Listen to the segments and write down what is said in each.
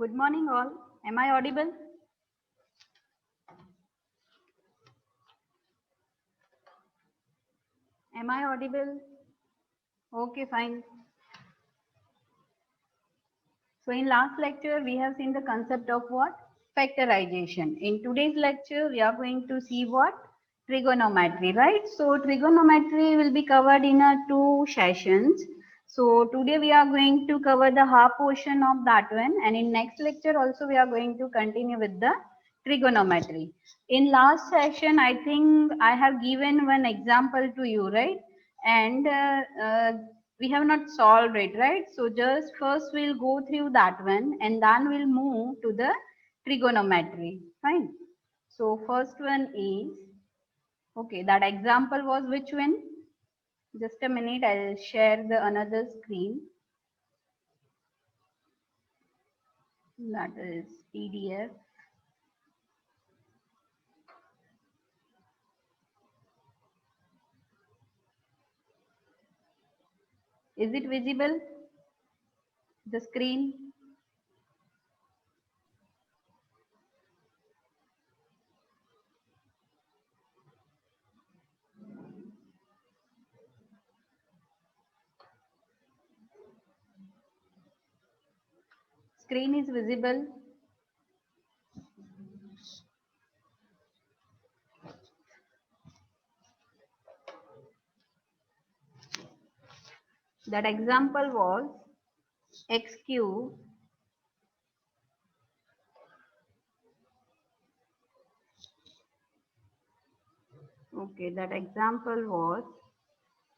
Good morning all. Am I audible? Am I audible? Okay, fine. So in last lecture, we have seen the concept of what? Factorization. In today's lecture, we are going to see what? Trigonometry, right? So trigonometry will be covered in two sessions. So today we are going to cover the half portion of that one, and in next lecture also we are going to continue with the trigonometry. In last session, I think I have given one example to you, right? And we have not solved it, right? So just first we'll go through that one and then we'll move to the trigonometry. Fine. So first one is, okay, that example was which one? Just a minute, I'll share the another screen. That is PDF. Is it visible? The screen? Screen is visible. That example was x cube okay, that example was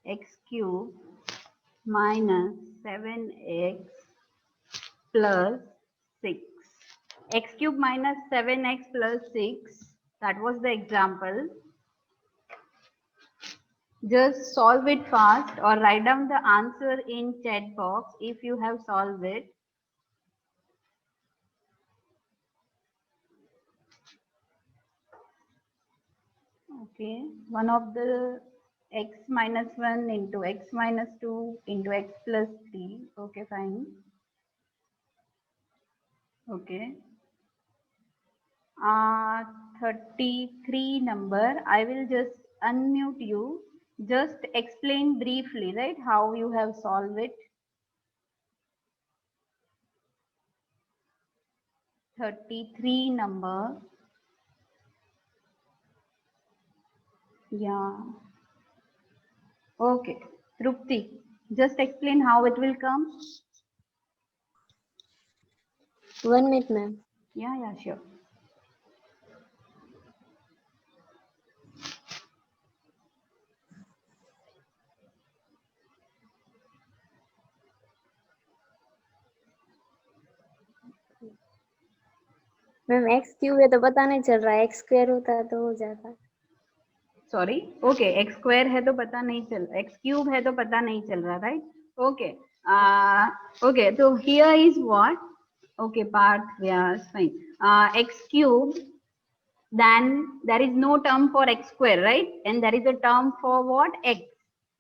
x cube minus 7x plus 6. X cube minus 7x plus 6. That was the example. Just solve it fast or write down the answer in chat box if you have solved it. Okay, one of the x minus 1 into x minus 2 into x plus 3. Okay, fine. Okay. 33 number. I will just unmute you. Just explain briefly, right, how you have solved it. 33 number. Yeah. Okay. Trupti, just explain how it will come. 1 minute, ma'am. Yeah, sure. Ma'am x cube है तो पता नहीं चल रहा है, x square होता तो हो जाता. सॉरी, ओके, एक्स स्क्वायर है तो पता नहीं चल रहा, एक्स क्यूब है तो पता नहीं चल रहा, राइट? ओके, ओके, तो here is what? Okay, Parth, yes, fine. X cube, then there is no term for x square, right? And there is a term for what? X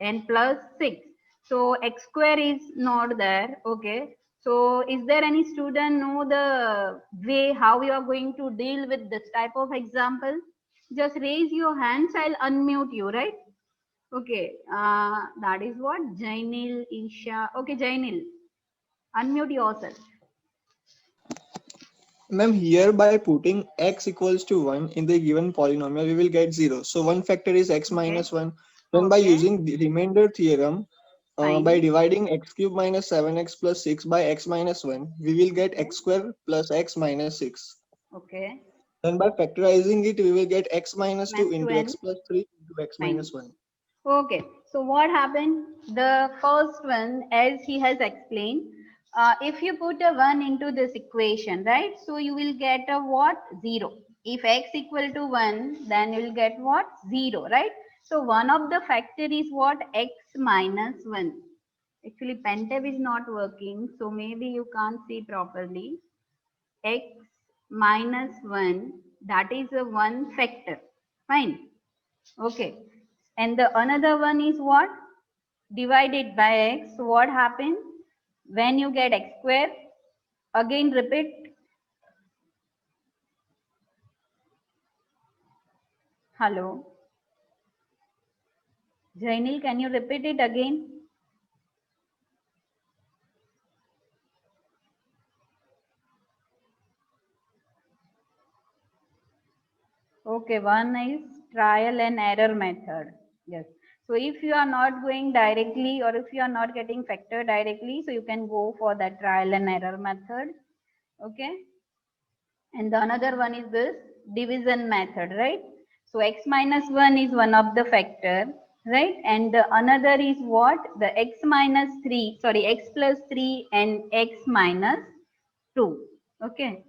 and plus 6. So x square is not there. Okay, so is there any student know the way how you are going to deal with this type of example? Just raise your hands, I'll unmute you, right? Okay, that is what? Jainil, Isha. Okay, Jainil, unmute yourself. Ma'am, here by putting x equals to 1 in the given polynomial, we will get 0. So one factor is x minus 1. Then by using the remainder theorem, by dividing x cube minus 7x plus 6 by x minus 1, we will get x square plus x minus 6. Okay. Then by factorizing it, we will get x minus 2 into x plus 3 into x minus 1. Okay, so what happened? The first one, as he has explained, if you put a 1 into this equation, right? So you will get a what? 0. If x equal to 1, then you will get what? 0, right? So one of the factor is what? X minus 1. Actually, Pentab is not working, so maybe you can't see properly. X minus 1, that is a one factor. Fine. Okay. And the another one is what? Divided by x. So what happens? When you get x square, again repeat, Hello. Jainil, can you repeat it again? Okay, one is trial and error method. Yes. So if you are not going directly or if you are not getting factor directly, so you can go for that trial and error method. Okay. And the another one is this division method, right? So x minus 1 is one of the factor, right? And the another is what? The x minus 3, sorry, x plus 3 and x minus 2. Okay.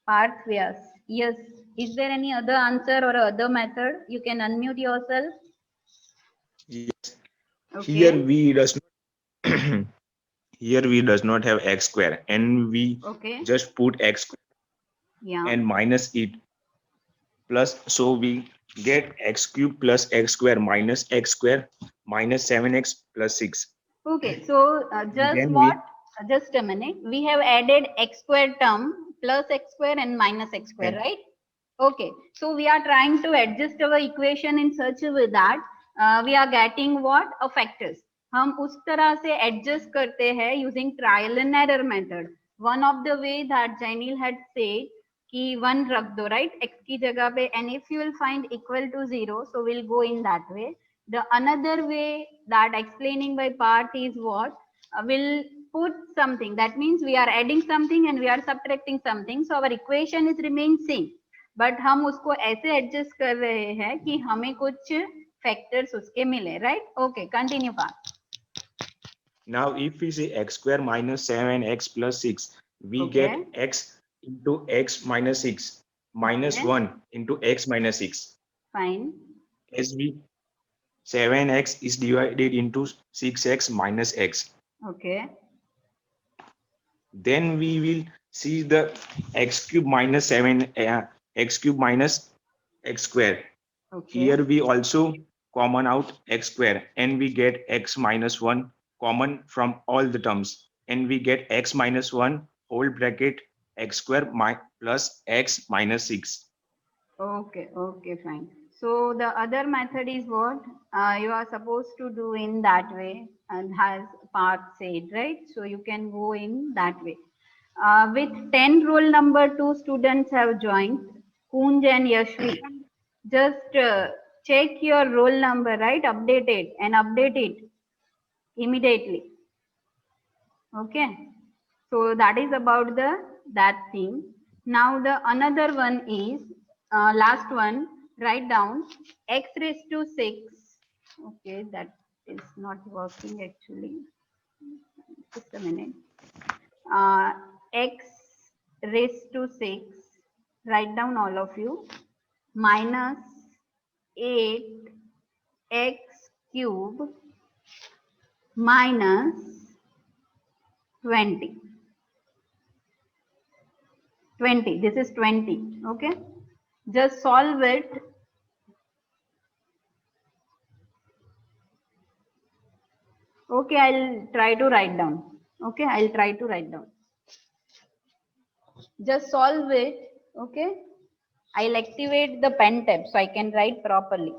Parth Vyas. Yes. Is there any other answer or other method? You can unmute yourself. Yes. Here Okay. we does not here we does not have x square, and we Okay. just put x square Yeah. and minus it plus, so we get x cube plus x square minus x square minus 7x plus 6. Okay. So just Then what? we Just a minute. We have added x square term plus x square and minus x square, and right? Okay. So we are trying to adjust our equation in such a way that we are getting what? A factors. हम उस तरह से adjust करते हैं using trial and error method. One of the way that Jainil had said कि 1 रख दो, right? X की जगह पे, and if you will find equal to 0, so we'll go in that way. The another way that explaining by part is what? Will put something. That means we are adding something and we are subtracting something. So our equation is remain same. But हम उसको ऐसे adjust कर रहे हैं कि हमें कुछ factors उसके मिले, right? Okay, continue part. now if we say x square minus 7x plus 6, we Okay. get x into x minus 6 minus Okay. 1 into x minus 6. Fine. As we 7x is divided into 6x minus x. Okay. Then we will see the x cube minus 7 x cube minus x square. Okay. Here we also common out x square, and we get x minus 1 common from all the terms, and we get x minus 1 whole bracket x square plus x minus 6. Okay, okay, fine. So the other method is what you are supposed to do in that way, and has Parth said, right? So you can go in that way. With 10 roll number, 2 students have joined, Kunj and Yashvi. Just check your roll number, right? Update it and update it immediately. Okay. So that is about that thing. Now the another one is last one. Write down x raised to 6. Okay, that is not working actually. Just a minute. X raised to 6. Write down all of you. Minus 8 x cube minus 20. 20. This is 20. Okay. Just solve it. Okay, I'll try to write down. Okay, I'll try to write down. Just solve it. Okay. I'll activate the pen tab so I can write properly.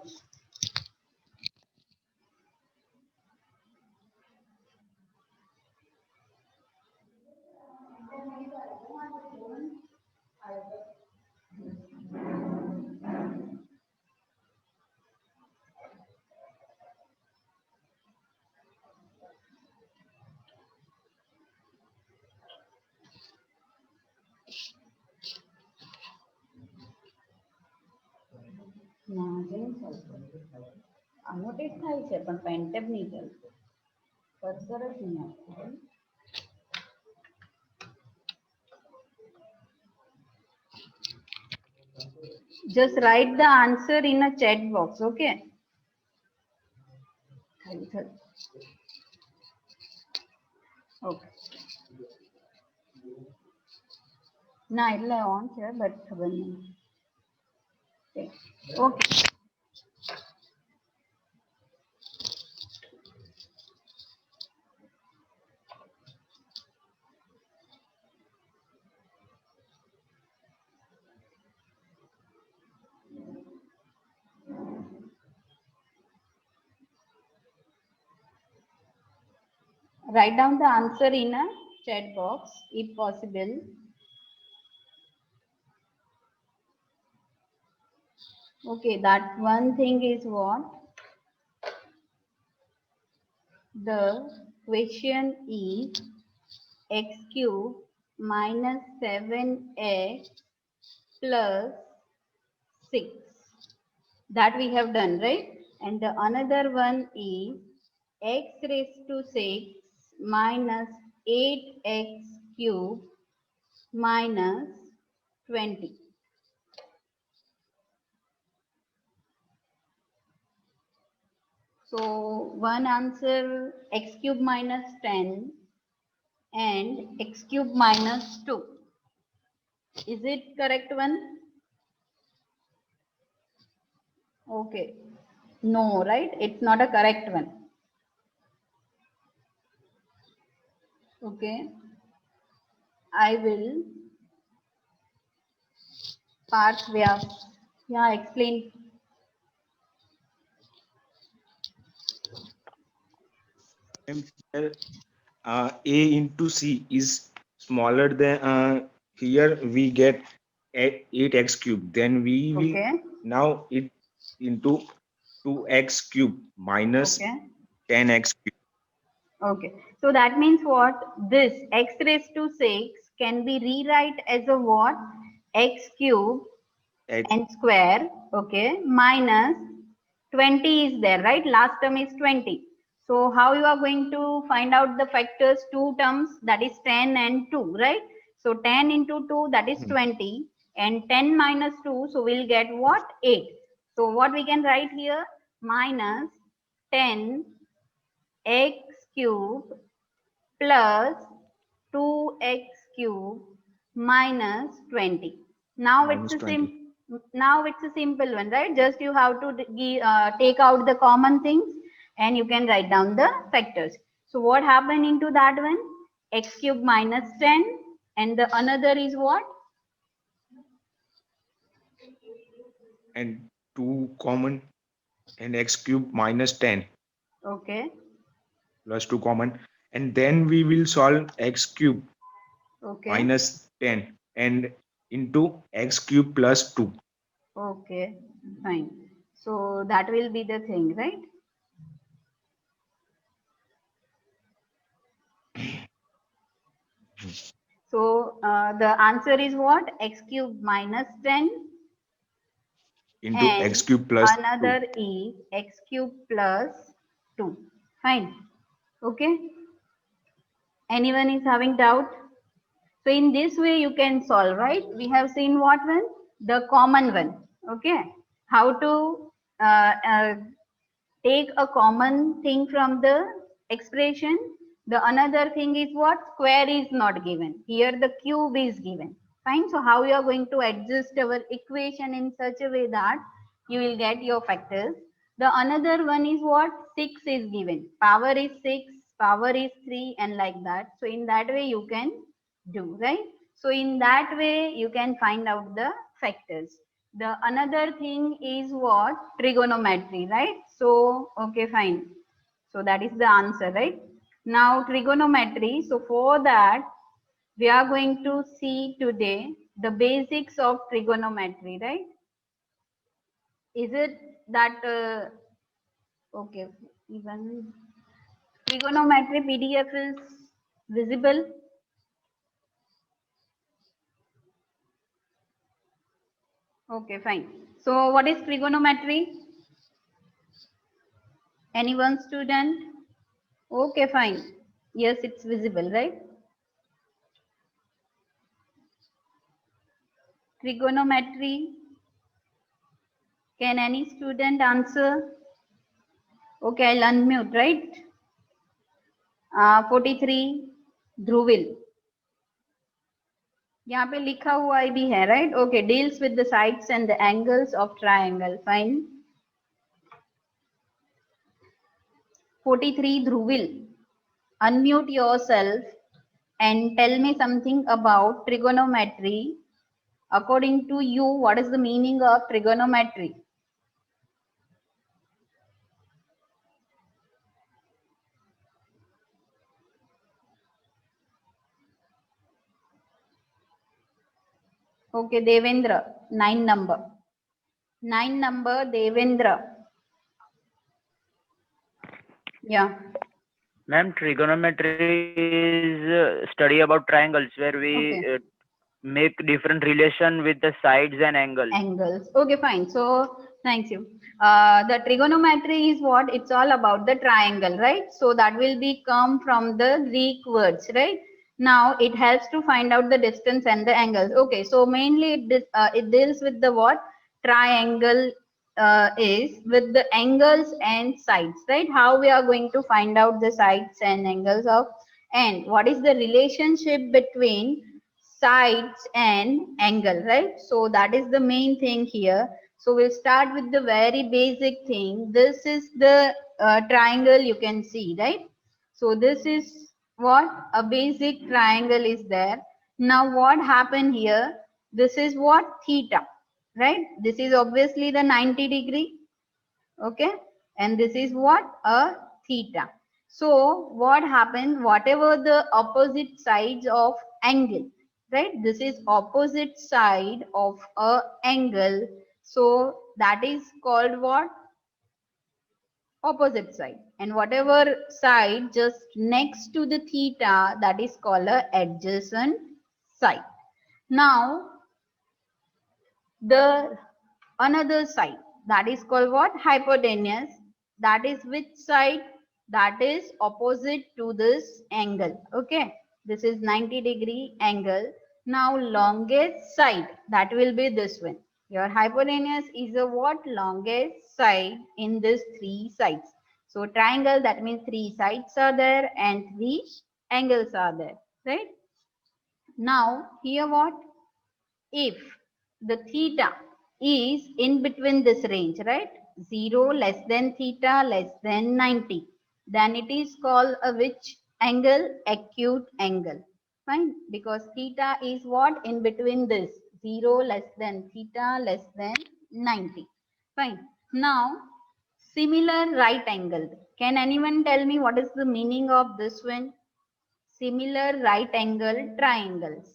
Annotate થાય છે પણ pen tab નહીં ચાલતું. Cursor જ નહીં આવતું. Just write the answer in a chat box, okay? Okay. ના એટલે ઓન છે બટ ખબર નહીં. Okay. Write down the answer in a chat box if possible. Okay, that one thing is what? The question is x cube minus 7x plus 6. That we have done, right? And the another one is x raised to 6 minus 8x cube minus 20. So one answer x cube minus 10 and x cube minus 2. Is it correct one? Okay. No, right? It's not a correct one. Okay. I will Parth Vyas. Yeah, explain. And here, A into C is smaller than here we get 8x cube. Then we will Okay. now it into 2x cube minus Okay. 10x cube. Okay. So that means what? This x raised to 6 can be rewrite as a what? X cube X, n square, okay, minus 20 is there, right? Last term is 20. So how you are going to find out the factors? Two terms, that is 10 and 2, right? So 10 into 2, that is 20, and 10 minus 2, so we'll get what? 8. So what we can write here? Minus 10 x cube plus 2x cube minus 20. Now minus it's a 20. simple one, right? Just you have to take out the common things and you can write down the factors. So what happened into that one? X cube minus 10 and the another is what? And 2 common and x cube minus 10 Okay. plus 2 common. And then we will solve x cube Okay. minus 10 and into x cube plus 2. Okay. Fine. So that will be the thing, right? So the answer is what? X cube minus 10 Into and x cube plus another 2. is x cube plus 2. Fine. Okay. Anyone is having doubt? So in this way you can solve, right? We have seen what one? The common one. Okay. How to take a common thing from the expression. The another thing is what? Square is not given. Here the cube is given. Fine. So how you are going to adjust our equation in such a way that you will get your factors. The another one is what? 6 is given. Power is 6, power is 3 and like that. So in that way you can do, right? So in that way you can find out the factors. The another thing is what? Trigonometry, right? So, okay, fine. So that is the answer, right? Now trigonometry. So for that, we are going to see today the basics of trigonometry, right? Is it that, okay, even trigonometry PDF is visible? Okay, fine. So what is trigonometry? Anyone student? Okay, fine. Yes, it's visible, right? Trigonometry. Can any student answer? Okay, I'll unmute, right? 43, Dhruvil. यहाँ पे लिखा हुआ भी है, right? Okay, deals with the sides and the angles of triangle. Fine. 43, Dhruvil. Unmute yourself and tell me something about trigonometry. According to you, what is the meaning of trigonometry? Okay, Devendra, 9 number. 9 number, Devendra. Yeah. Ma'am, trigonometry is study about triangles where we Okay. make different relation with the sides and angles. Angles. Okay, fine. So, thank you. The trigonometry is what? It's all about the triangle, right? So, that will be come from the Greek words, right? Now, it helps to find out the distance and the angles. Okay, so mainly it deals with the what? Triangle is with the angles and sides, right? How we are going to find out the sides and angles of, and what is the relationship between sides and angle, right? So that is the main thing here. So we'll start with the very basic thing. This is the triangle you can see, right? So this is what a basic triangle is there. Now what happened here? This is what theta, right? This is obviously the 90-degree, okay? And this is what a theta. So what happened? Whatever the opposite sides of angle, right? This is opposite side of a angle. So that is called what? Opposite side. And whatever side just next to the theta, that is called a adjacent side. Now the another side, that is called what? Hypotenuse. That is which side? That is opposite to this angle. Okay, this is 90-degree angle. Now longest side, that will be this one. Your hypotenuse is a what? Longest side in this three sides. So triangle, that means three sides are there and three angles are there, right? Now here what? If the theta is in between this range, right? 0 less than theta less than 90, then it is called a which angle? Acute angle. Fine, because theta is what? In between this 0 less than theta less than 90. Fine. Now similar right angle. Can anyone tell me what is the meaning of this one? Similar right angle triangles.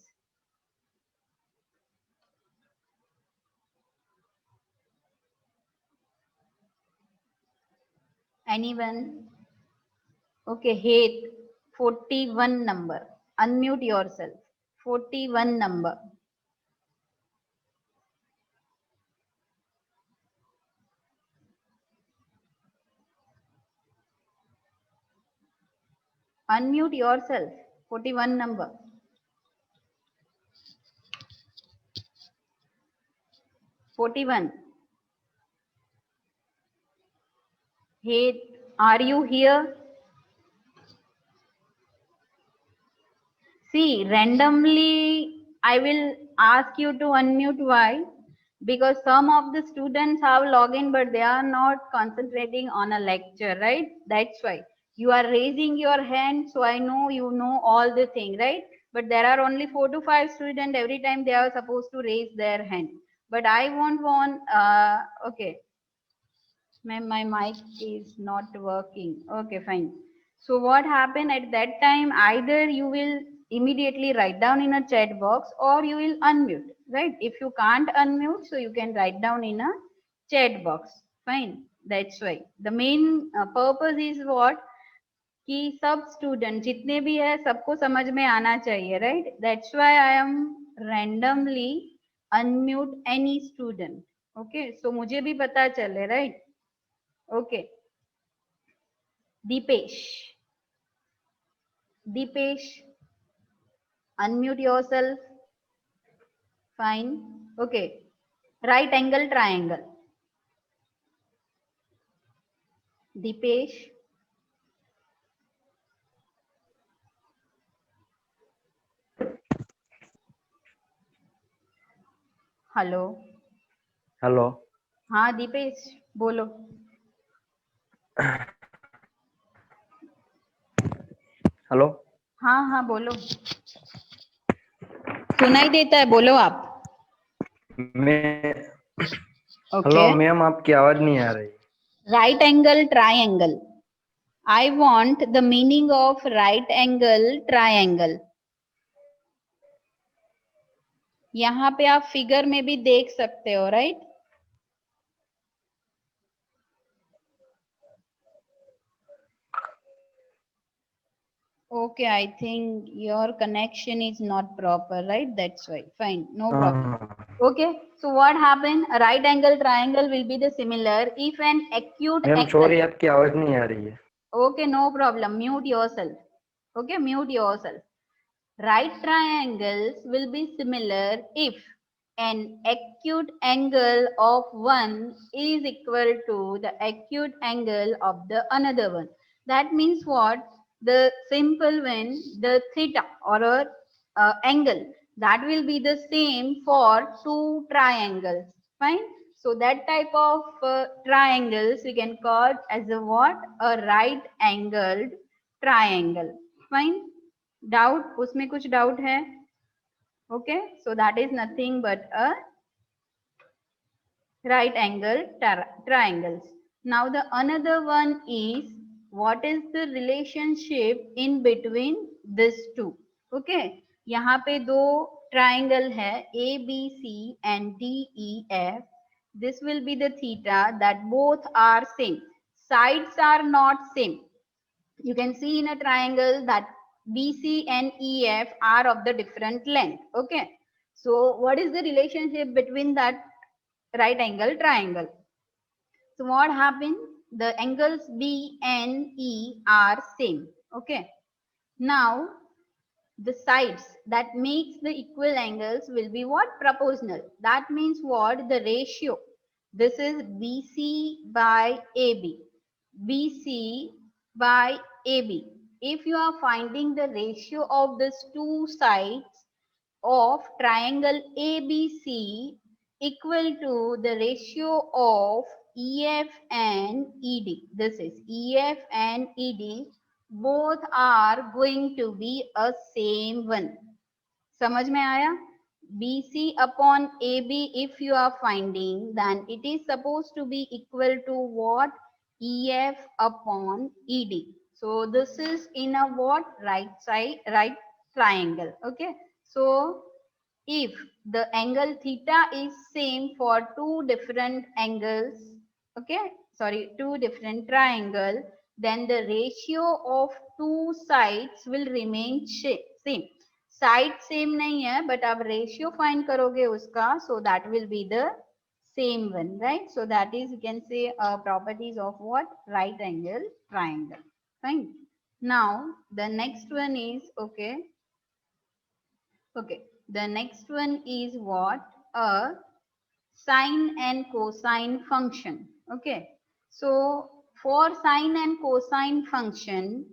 Anyone? Okay, hate 41 number. Unmute yourself. 41 number. Unmute yourself. 41 number. Forty-one. Hate, are you here? See, randomly I will ask you to unmute. Why? Because some of the students have login but they are not concentrating on a lecture, right? That's why you are raising your hand, so I know you know all the thing, right? But there are only 4 to 5 students every time they are supposed to raise their hand. But I won't want okay, ma'am, my mic is not working. Okay, fine. So what happened at that time? Either you will immediately write down in a chat box or you will unmute, right? If you can't unmute, so you can write down in a chat box. Fine. That's why the main purpose is what? कि सब student जितने भी है सबको समझ में आना चाहिए, right? That's why I am randomly unmute any student. Okay, so मुझे भी पता चले, right? Okay, Deepesh, Deepesh, unmute yourself. Fine. Okay, right angle triangle. Deepesh. Hello. Hello. हाँ दीपेश बोलो. हेलो. हाँ हाँ बोलो. सुनाई देता है, बोलो आप. मैं Okay. हेलो मैम, आपकी आवाज नहीं आ रही. Right angle triangle. I want the meaning of right angle triangle. यहाँ पे आप फिगर में भी देख सकते हो, right? Okay, I think your connection is not proper, right? That's why. Fine, no problem. Okay, so what happened? A right angle triangle will be the similar if an acute ma'am angle. Sorry आपकी आवाज नहीं आ रही है. Okay, no problem. Mute yourself. Okay, mute yourself. Right triangles will be similar if an acute angle of one is equal to the acute angle of the another one. That means what? The simple one, the theta or a angle, that will be the same for two triangles. Fine. So that type of triangles we can call as a what? A right angled triangle. Fine. Doubt? उसमें कुछ doubt है? Okay, so that is nothing but a right angle triangles. Now the another one is, what is the relationship in between these two? Okay, यहाँ पे दो triangle है ABC and DEF. This will be the theta that both are same. Sides are not same. You can see in a triangle that BC and EF are of the different length. Okay, so what is the relationship between that right angle triangle? So what happened? The angles B and E are same. Okay, now the sides that makes the equal angles will be what? Proportional. That means what? The ratio. This is BC by AB. BC by AB. If you are finding the ratio of these two sides of triangle ABC equal to the ratio of EF and ED. This is EF and ED. Both are going to be a same one. समझ में आया? BC upon AB if you are finding, then it is supposed to be equal to what? EF upon ED. So this is in a what? Right side, right triangle. Okay. So if the angle theta is same for two different angles, okay, sorry, two different triangle, then the ratio of two sides will remain same. Side same नहीं है, but आप ratio find करोगे उसका, so that will be the same one, right? So that is, you can say, properties of what? Right angle triangle. Fine. Now the next one is, okay, the next one is what? A sine and cosine function. Okay, so for sine and cosine function,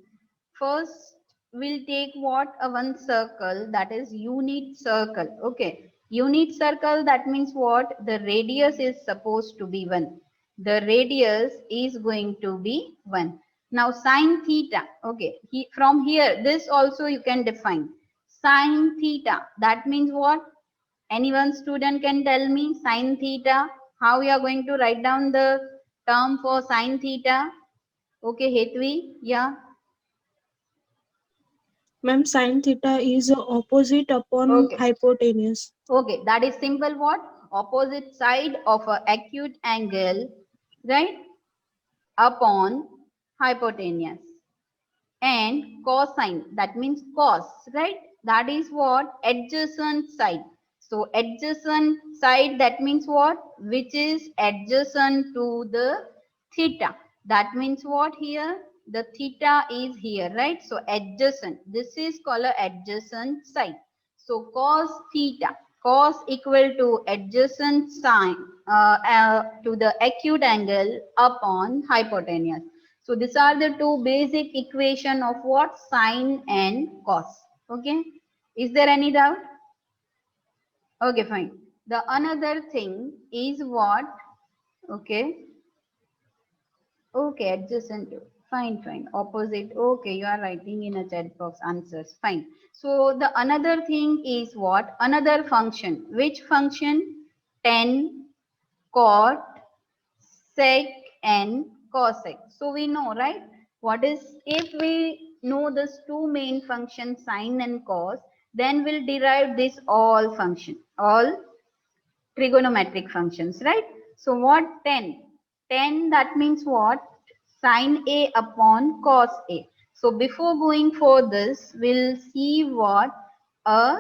first we'll take what? A one circle, that is unit circle. Okay, unit circle, that means what? The radius is supposed to be 1. The radius is going to be 1. Now sine theta, okay, from here this also you can define. Sine theta, that means what? Any one student can tell me sine theta, how we are going to write down the term for sine theta? Okay, Hetvi, yeah. Ma'am, sine theta is opposite upon Okay. hypotenuse. Okay, that is simple what? Opposite side of a acute angle, right? Upon hypotenuse. And cosine, that means cos, right? That is what? Adjacent side. So adjacent side, that means what? Which is adjacent to the theta. That means what here? The theta is here, right? So adjacent. This is called a adjacent side. So cos theta, cos equal to adjacent sine to the acute angle upon hypotenuse. So these are the two basic equation of what? Sine and cos. Okay. Is there any doubt? Okay, fine. The another thing is what? Okay. Okay, adjacent to. Fine, fine. Opposite. Okay, you are writing in a chat box answers. Fine. So the another thing is what? Another function. Which function? Tan, cot, sec, and cosec. So we know, right? What is, if we know these two main functions, sine and cos, Then we'll derive this all function, all trigonometric functions, right? So what 10? 10, that means what? Sine A upon cos A. So before going for this, we'll see what? A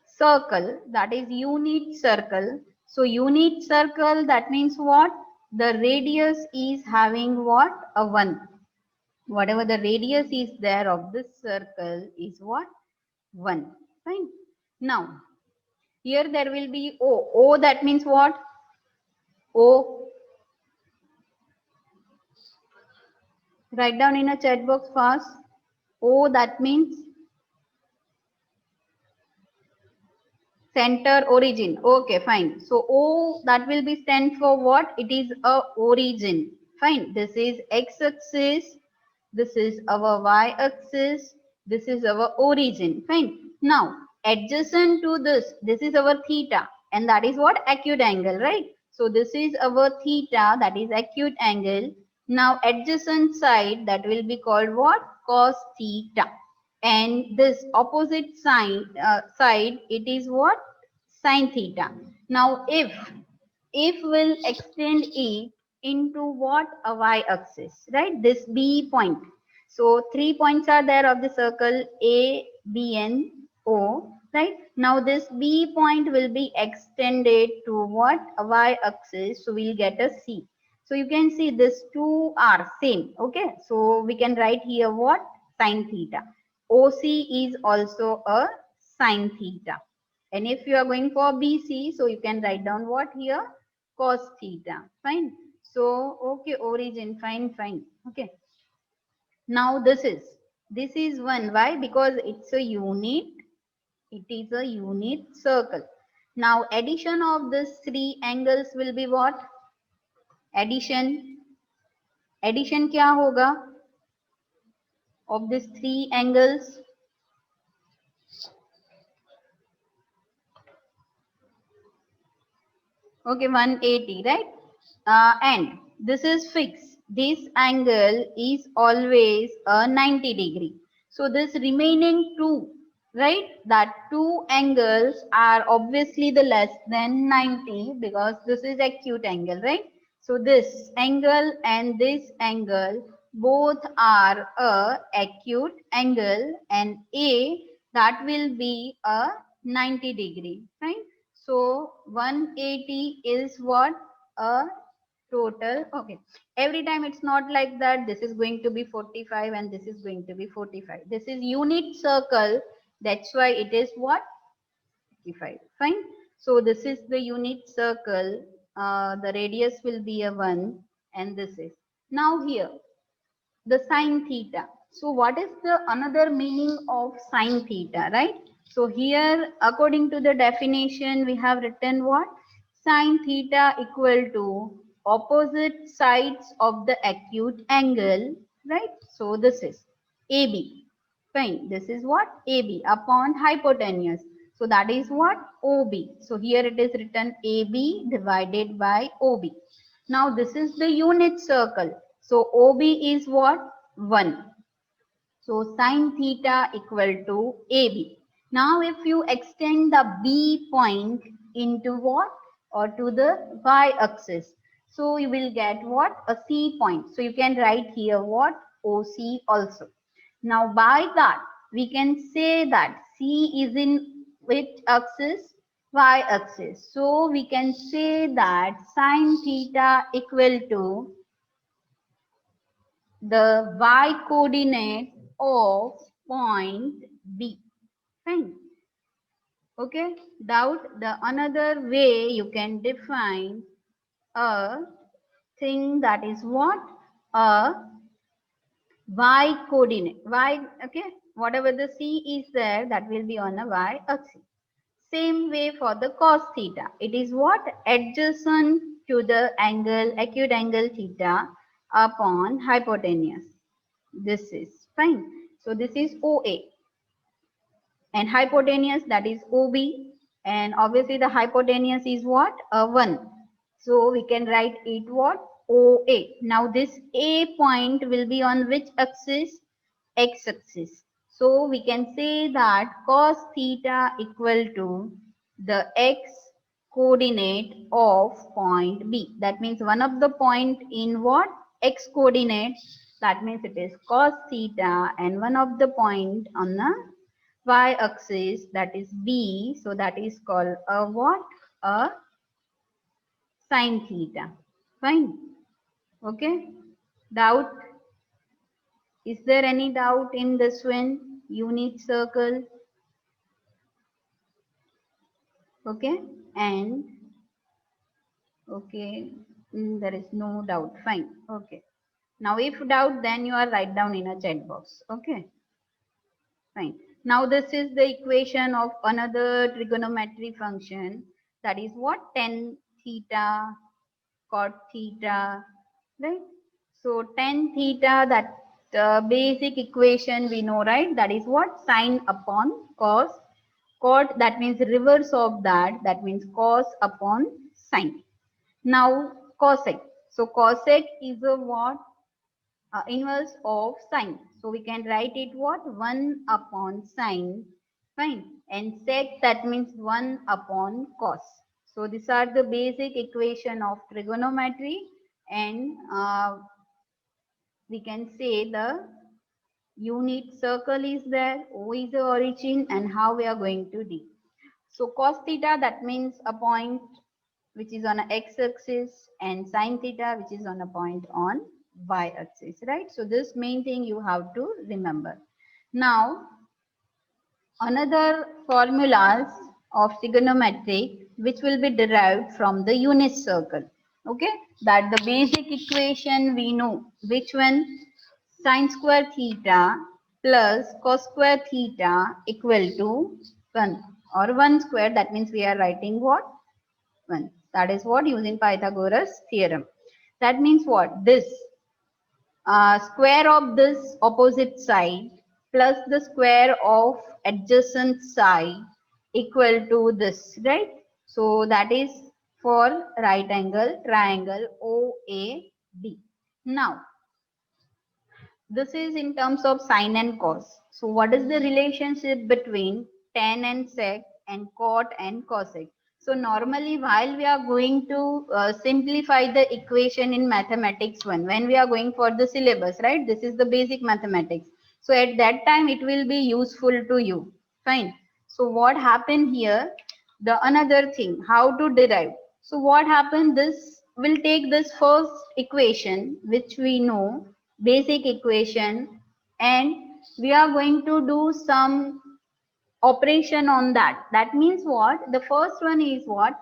circle, that is unit circle. So unit circle, that means what? The radius is having what? A 1. Whatever the radius is there of this circle is what? 1. Fine. Now, here there will be O. O, that means what? O. Write down in a chat box fast. O, that means center origin. Okay, fine. So O, that will be stand for what? It is a origin. Fine. This is x axis. This is our y axis. This is our origin. Fine. Now, adjacent to this is our theta. And that is what? Acute angle, right? So this is our theta, that is acute angle. Now, adjacent side, that will be called what? Cos theta. And this opposite side, it is what? Sin theta. Now, if we'll extend it into what? A y-axis, right? This B point. So 3 points are there of the circle A, B, and O, right? Now this B point will be extended to what? A y-axis. So we'll get a C. So you can see these two are same. Okay. So we can write here what? Sin theta. OC is also a sin theta. And if you are going for BC, so you can write down what here? Cos theta. Fine. So, okay, origin. Fine, fine. Okay. Now this is 1. Why? Because it's a unit. It is a unit circle. Now addition of these 3 angles will be what? Addition. Addition क्या होगा? Of these 3 angles. Okay, 180, right? And this is fixed. This angle is always a 90 degree. So this remaining 2, right? That 2 angles are obviously the less than 90 because this is acute angle, right? So this angle and this angle both are a acute angle, and A, that will be a 90 degree, right? So 180 is what? A total. Okay. Every time it's not like that. This is going to be 45 and this is going to be 45. This is unit circle. That's why it is what? 55. Fine. So this is the unit circle. The radius will be a 1 and this is. Now here, the sine theta. So what is the another meaning of sine theta, right? So here, according to the definition, we have written what? Sine theta equal to opposite sides of the acute angle, right? So this is AB. Fine. This is what? AB upon hypotenuse. So that is what? OB. So here it is written AB divided by OB. Now this is the unit circle. So OB is what? 1. So sine theta equal to AB. Now if you extend the B point into what? Or to the y-axis. So you will get what? A C point. So you can write here what? OC also. Now by that, we can say that C is in which axis? Y-axis. So we can say that sine theta equal to the y coordinate of point B. Fine. Okay. Doubt? The another way you can define a thing, that is what? A y coordinate. Y, okay. Whatever the C is there, that will be on a y axis. Same way for the cos theta. It is what? Adjacent to the angle, acute angle theta upon hypotenuse. This is fine. So this is OA. And hypotenuse, that is OB. And obviously the hypotenuse is what? A 1. So we can write it what? OA. Now this A point will be on which axis? X axis. So we can say that cos theta equal to the x coordinate of point B. That means one of the point in what? X coordinate. That means it is cos theta, and one of the point on the y axis, that is B. So that is called a what? A sin theta. Fine. Okay. Doubt? Is there any doubt in this one? Unit circle. Okay. And okay, there is no doubt. Fine. Okay. Now if doubt, then you are write down in a chat box. Okay. Fine. Now this is the equation of another trigonometry function. That is what? Tan theta, cot theta, right? So tan theta, that basic equation we know, right? That is what? Sine upon cos. Cot, that means reverse of that. That means cos upon sine. Now cosec. So cosec is a what? Inverse of sine. So we can write it what? 1 upon sine. Fine. And sec, that means 1 upon cos. So these are the basic equation of trigonometry, and we can say the unit circle is there, O is the origin, and how we are going to do. So cos theta, that means a point which is on a x-axis, and sine theta, which is on a point on y-axis, right? So this main thing you have to remember. Now, another formulas of trigonometric which will be derived from the unit circle. Okay, that the basic equation we know. Which one? Sine square theta plus cos square theta equal to 1 or 1 square. That means we are writing what? 1. That is what? Using Pythagoras theorem. That means what? This square of this opposite side plus the square of adjacent side equal to this, right? So that is for right angle triangle OAB. Now, this is in terms of sine and cos. So what is the relationship between tan and sec and cot and cosec? So normally while we are going to simplify the equation in mathematics 1, when we are going for the syllabus, right? This is the basic mathematics. So at that time it will be useful to you. Fine. So what happened here? The another thing, how to derive. So what happened? This will take this first equation which we know, basic equation, and we are going to do some operation on that. That means what? The first one is what?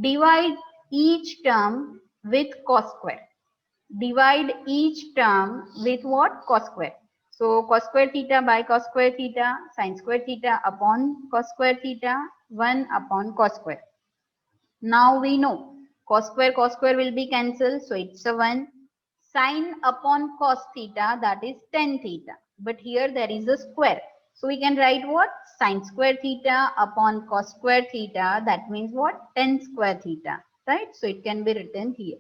Divide each term with cos square. Divide each term with what? Cos square. So cos square theta by cos square theta, sin square theta upon cos square theta, 1 upon cos square. Now we know cos square will be cancelled, so it's a 1. Sin upon cos theta, that is tan theta. But here there is a square. So we can write what? Sin square theta upon cos square theta. That means what? Tan square theta. Right? So it can be written here.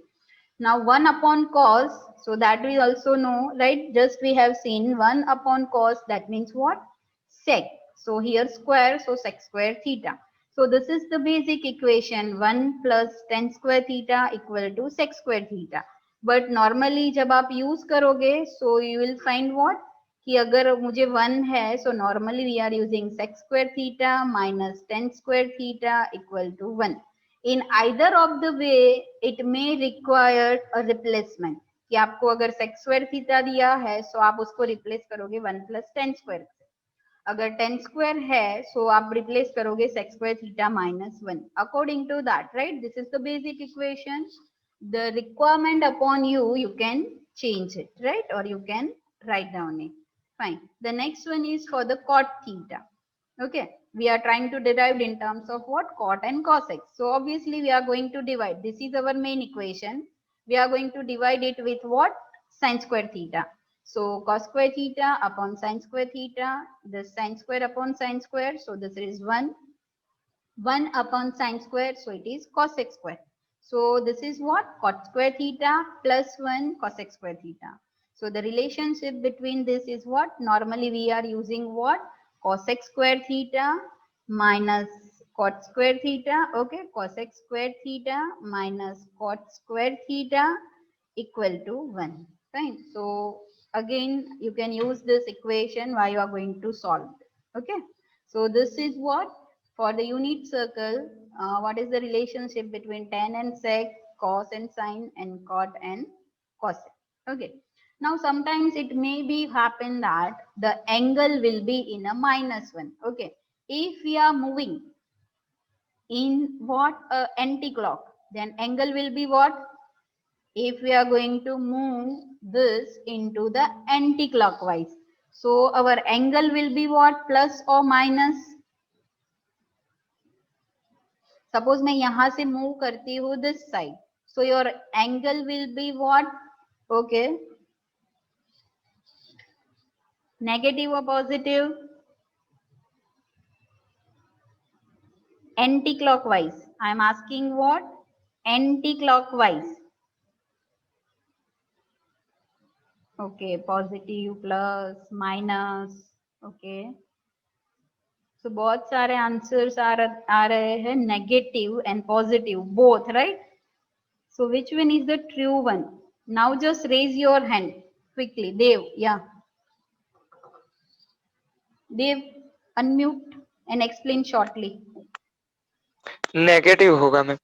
Now 1 upon cos. So that we also know, right? Just we have seen 1 upon cos. That means what? Sec. So here square. So sec square theta. So this is the basic equation. 1 plus tan square theta equal to sec square theta. But normally जब आप use करोगे so you will find what कि अगर मुझे 1 है so normally we are using sec square theta minus tan square theta equal to 1. In either of the way it may require a replacement कि आपको अगर सेक स्क्वायर थीटा दिया है सो आप उसको रिप्लेस करोगे 1 प्लस tan स्क्वायर से. अगर tan स्क्वायर है सो आप रिप्लेस करोगे sec square theta minus 1 according to that, right? This is the basic equation. The requirement upon you, you can change it, right? Or you can write down it. Fine. The next one is for the cot theta. Okay. We are trying to derive in terms of what? Cot and cosec. So obviously we are going to divide. This is our main equation. We are going to divide it with what? Sin square theta. So cos square theta upon sin square theta. The sin square upon sin square. So this is 1. 1 upon sin square. So it is cosec square. So this is what? Cot square theta plus 1 cosec square theta. So the relationship between this is what? Normally we are using what? Cosec square theta minus cot square theta. Okay, cosec square theta minus cot square theta equal to 1. Fine. So again, you can use this equation while you are going to solve it. Okay. So this is what? For the unit circle, what is the relationship between tan and sec, cos and sine, and cot and cosec? Okay. Now sometimes it may be happen that the angle will be in a -1. Okay. If we are moving in what? Anti-clock, then angle will be what? If we are going to move this into the anti-clockwise, so our angle will be what? Plus or minus? Suppose मैं यहाँ से move करती हूँ this side, so your angle will be what? Okay, negative or positive? Anti-clockwise. I am asking what? Anti-clockwise. Okay, positive, plus, minus. Okay. So बहुत सारे answers आ रहे हैं negative and positive both, right? So which one is the true one? Now just raise your hand quickly. Dev, yeah. Dev, unmute and explain shortly. Negative होगा ma'am.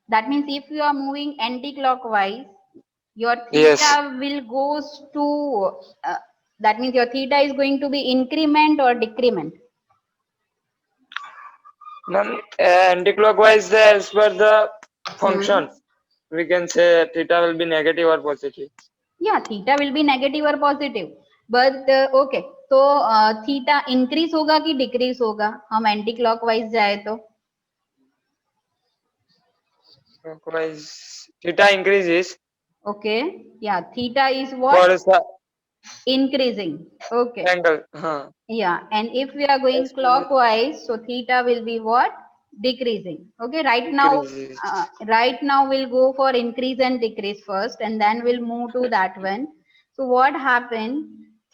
That means if you are moving anti-clockwise, your theta Yes. will goes to, that means your theta is going to be increment or decrement? Ma'am anti-clockwise as per the function, we can say theta will be negative or positive. Yeah, theta will be negative or positive. But okay, तो theta increase होगा कि decrease होगा? हम anti clockwise जाए तो? Clockwise, theta increases. Okay, yeah, theta is what? For Increasing. Okay. angle. हाँ. Yeah, and if we are going As per clockwise, so theta will be what? Decreasing. Okay, right now we'll go for increase and decrease first, and then we'll move to that one. So what happened?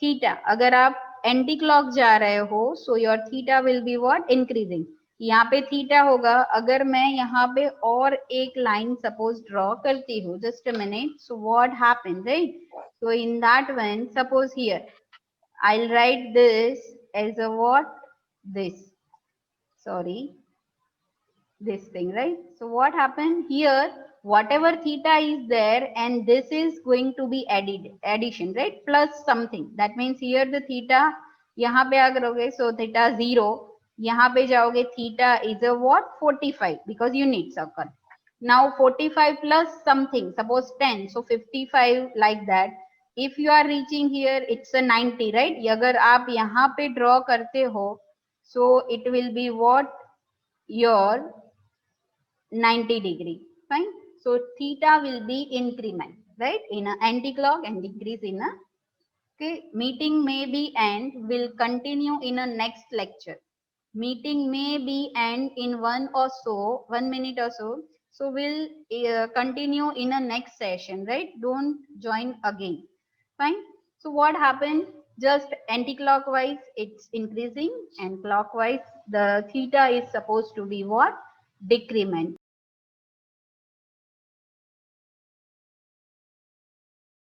Theta, अगर आप anti clock जा रहे हो, so your theta will be what? Increasing. यहाँ पे theta होगा. अगर मैं यहाँ पे और एक लाइन सपोज ड्रॉ करती हूँ, just a minute. So what happened, right? So in that one, suppose here I'll write this as a what? This. Sorry. This thing, right? So what happened here? Whatever theta is there, and this is going to be addition, right? Plus something. That means here the theta, यहाँ पे अगर होगे, so theta 0. यहाँ पे जाओगे, theta is a what? 45, because unit circle. Now 45 plus something, suppose 10, so 55, like that. If you are reaching here, it's a 90, right? अगर आप यहाँ पे draw करते हो, so it will be what? Your 90 degree. Fine. So theta will be increment, right? In a anti-clock and decrease in a. Okay. Meeting may be end. Will continue in a next lecture. Meeting may be end in 1 minute or so. So we'll continue in a next session, right? Don't join again. Fine. So what happened? Just anti-clockwise, it's increasing, and clockwise, the theta is supposed to be what? Decrement.